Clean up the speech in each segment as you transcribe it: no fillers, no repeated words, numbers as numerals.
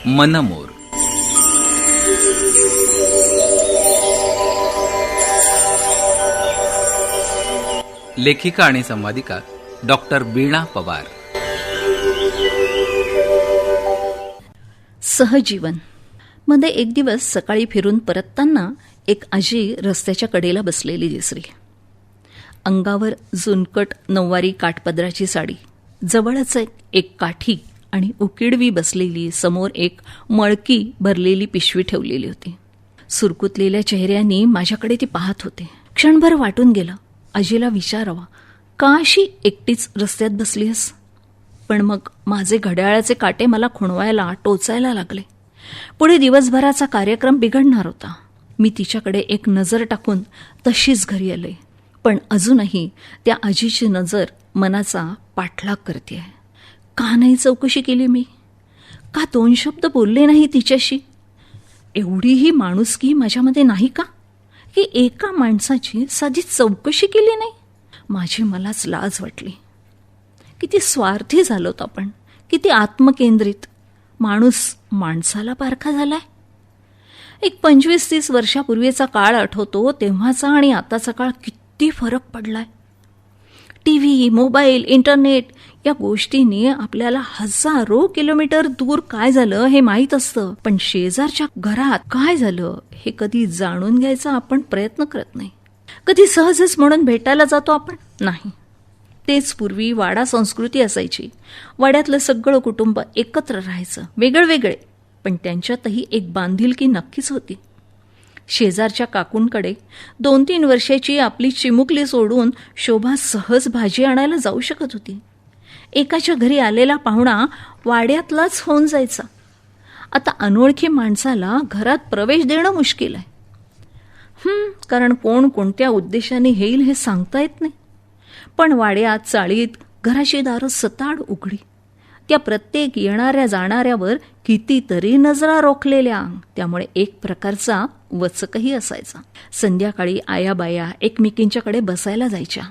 मनमोर. लेखिका आणि संवादिका डॉक्टर वीणा पवार. सहजीवन मध्ये एक दिवस सकाळी फिरून परतताना एक आजी रस्त्याच्या कडेला बसलेली दिसली. अंगावर झुनकट नऊवारी काठपदराची साडी, जवळच एक काठी आणि उकिडवी बसलेली, समोर एक मळकी भरलेली पिशवी ठेवलेली होती. सुरकुतलेल्या चेहऱ्यांनी माझ्याकडे ती पाहत होते. क्षणभर वाटून गेलं आजीला विचारावा, का अशी एकटीच रस्त्यात बसलीस? पण मग माझे घड्याळाचे काटे मला खुणवायला, टोचायला लागले. पुढे दिवसभराचा कार्यक्रम बिघडणार होता. मी तिच्याकडे एक नजर टाकून तशीच घरी आले. पण अजूनही त्या आजीची नजर मनाचा पाठलाग करते. का नाही चौकशी केली मी? का 2 शब्द बोलले नाही तिच्याशी? एवढीही माणुसकी माझ्यामध्ये नाही का, की एका माणसाची साधी चौकशी केली नाही? माझी मलाच लाज वाटली. किती स्वार्थी झालो आपण, किती आत्मकेंद्रित. माणूस माणसाला पारखा झालाय. एक 25-30 वर्षापूर्वीचा काळ आठवतो. तेव्हाचा आणि आताचा काळ किती फरक पडलाय. टीव्ही, मोबाईल, इंटरनेट या गोष्टींनी आपल्याला हजारो किलोमीटर दूर काय झालं हे माहीत असतं, पण शेजारच्या घरात काय झालं हे कधी जाणून घ्यायचा आपण प्रयत्न करत नाही. कधी सहजच म्हणून भेटायला जातो आपण? नाही. तेच पूर्वी वाडा संस्कृती असायची. वाड्यातलं सगळं कुटुंब एकत्र राहायचं, वेगळे, पण त्यांच्यातही एक बांधिलकी नक्कीच होती. शेजारच्या काकूंकडे 2-3 वर्षाची आपली चिमुकली सोडून शोभा सहज भाजी आणायला जाऊ शकत होती. एकाच्या घरी आलेला पाहुणा वाड्यातलाच होऊन जायचा. आता अनोळखी माणसाला घरात प्रवेश देणं मुश्किल आहे. कारण कोण कोणत्या उद्देशाने येईल हे सांगता येत नाही. पण वाड्यात, चाळीत घराची दारं सताड उघडी. त्या प्रत्येक येणाऱ्या जाणाऱ्यावर कितीतरी नजरा रोखलेल्या. त्यामुळे एक प्रकारचा वचकही असायचा. संध्याकाळी आयाबाया एकमेकींच्याकडे बसायला जायच्या.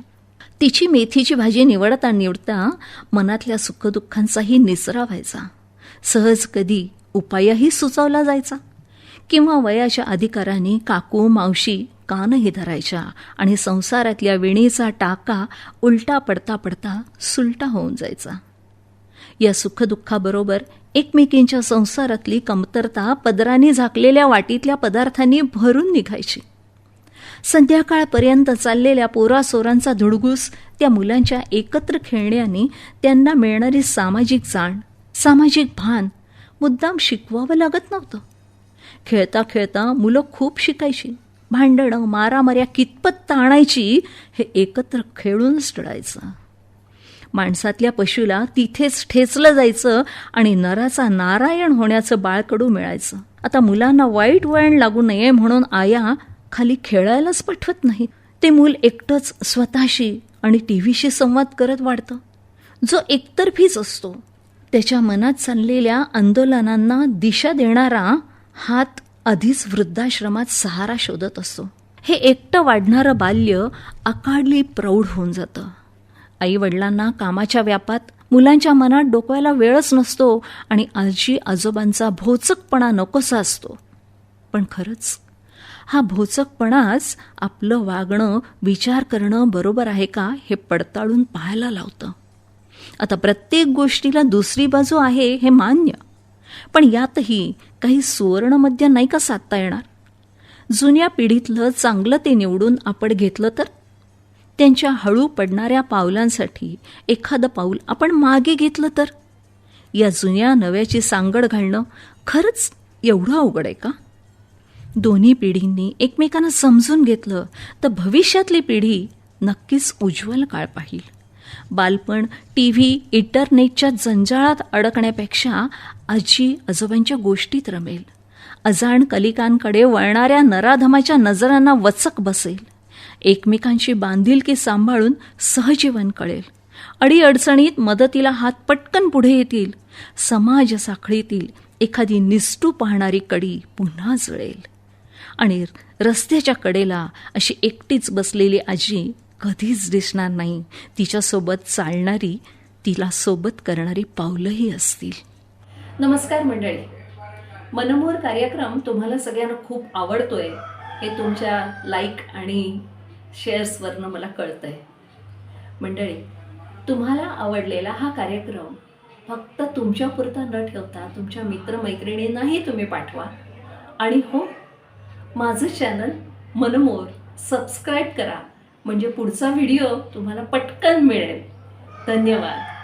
तिची मेथीची भाजी निवडता मनातल्या सुखदुःखांचाही निचरा व्हायचा. सहज कधी उपायही सुचवला जायचा. किंवा वयाच्या अधिकाराने काकू, मावशी कानही धरायच्या आणि संसारातल्या विणीचा टाका उलटा पडता सुलटा होऊन जायचा. या सुखदुःखाबरोबर एकमेकींच्या संसारातली कमतरता पदराने झाकलेल्या वाटीतल्या पदार्थांनी भरून निघायची. संध्याकाळपर्यंत चाललेल्या पोरासोरांचा धुडगूस, त्या मुलांच्या एकत्र खेळण्याने त्यांना मिळणारी सामाजिक जाण, सामाजिक भान मुद्दाम शिकवावं लागत नव्हतं. खेळता खेळता मुलं खूप शिकायची. भांडणं, मारामाऱ्या कितपत ताणायची हे एकत्र खेळूनच टळायचं. माणसातल्या पशूला तिथेच ठेचलं जायचं आणि नराचा नारायण होण्याचं बाळकडू मिळायचं. आता मुलांना वाईट वळण लागू नये म्हणून आया खाली खेळायलाच पाठवत नाही. ते मूल एकटंच स्वतःशी आणि टीव्हीशी संवाद करत वाढतं, जो एकतर्फीच असतो. त्याच्या मनात चाललेल्या आंदोलनांना दिशा देणारा हात आधीच वृद्धाश्रमात सहारा शोधत असतो. हे एकटं वाढणारं बाल्य अकाडली प्रौढ होऊन जातं. आई वडिलांना कामाच्या व्यापात मुलांच्या मनात डोकवायला वेळच नसतो आणि आजी आजोबांचा भोचकपणा नकोसा असतो. पण खरंच हा भोचकपणाच आपलं वागणं, विचार करणं बरोबर आहे का हे पडताळून पाहायला लावतं. आता प्रत्येक गोष्टीला दुसरी बाजू आहे हे मान्य, पण यातही काही सुवर्णमध्य नाही का साधता येणार? जुन्या पिढीतलं चांगलं ते निवडून आपण घेतलं तर? त्यांच्या हळू पडणाऱ्या पावलांसाठी एखादं पाऊल आपण मागे घेतलं तर? या जुन्या नव्याची सांगड घालणं खरंच एवढं अवघड आहे का? दोन्ही पिढींनी एकमेकांना समजून घेतलं तर भविष्यातली पिढी नक्कीच उज्ज्वल काळ पाहील. बालपण टीव्ही, इंटरनेटच्या जंजाळात अडकण्यापेक्षा आजी आजोबांच्या गोष्टीत रमेल. अजाण कलिकांकडे वळणाऱ्या नराधमाच्या नजरांना वचक बसेल. एकमेकांची बांधिलकी सांभाळून सहजीवन कळेल. अडीअडचणीत मदतीला हात पटकन पुढे येतील. समाज साखळीतील एखादी निसटू पाहणारी कडी पुन्हा जळेल. आणि रस्त्याच्या कडेला अशी एकटीच बसलेली आजी कधीच दिसणार नाही. तिच्यासोबत चालणारी, तिला सोबत करणारी पावलंही असतील. नमस्कार मंडळी, मनमोहर कार्यक्रम तुम्हाला सगळ्यांना खूप आवडतोय हे तुमच्या लाईक आणि शेअर्सवरनं मला कळतंय. मंडळी, तुम्हाला आवडलेला हा कार्यक्रम फक्त तुमच्यापुरता न ठेवता तुमच्या मित्रमैत्रिणींनाही तुम्ही पाठवा. आणि हो, माझं चॅनल मनमोहर सबस्क्राईब करा, म्हणजे पुढचा व्हिडिओ तुम्हाला पटकन मिळेल. धन्यवाद.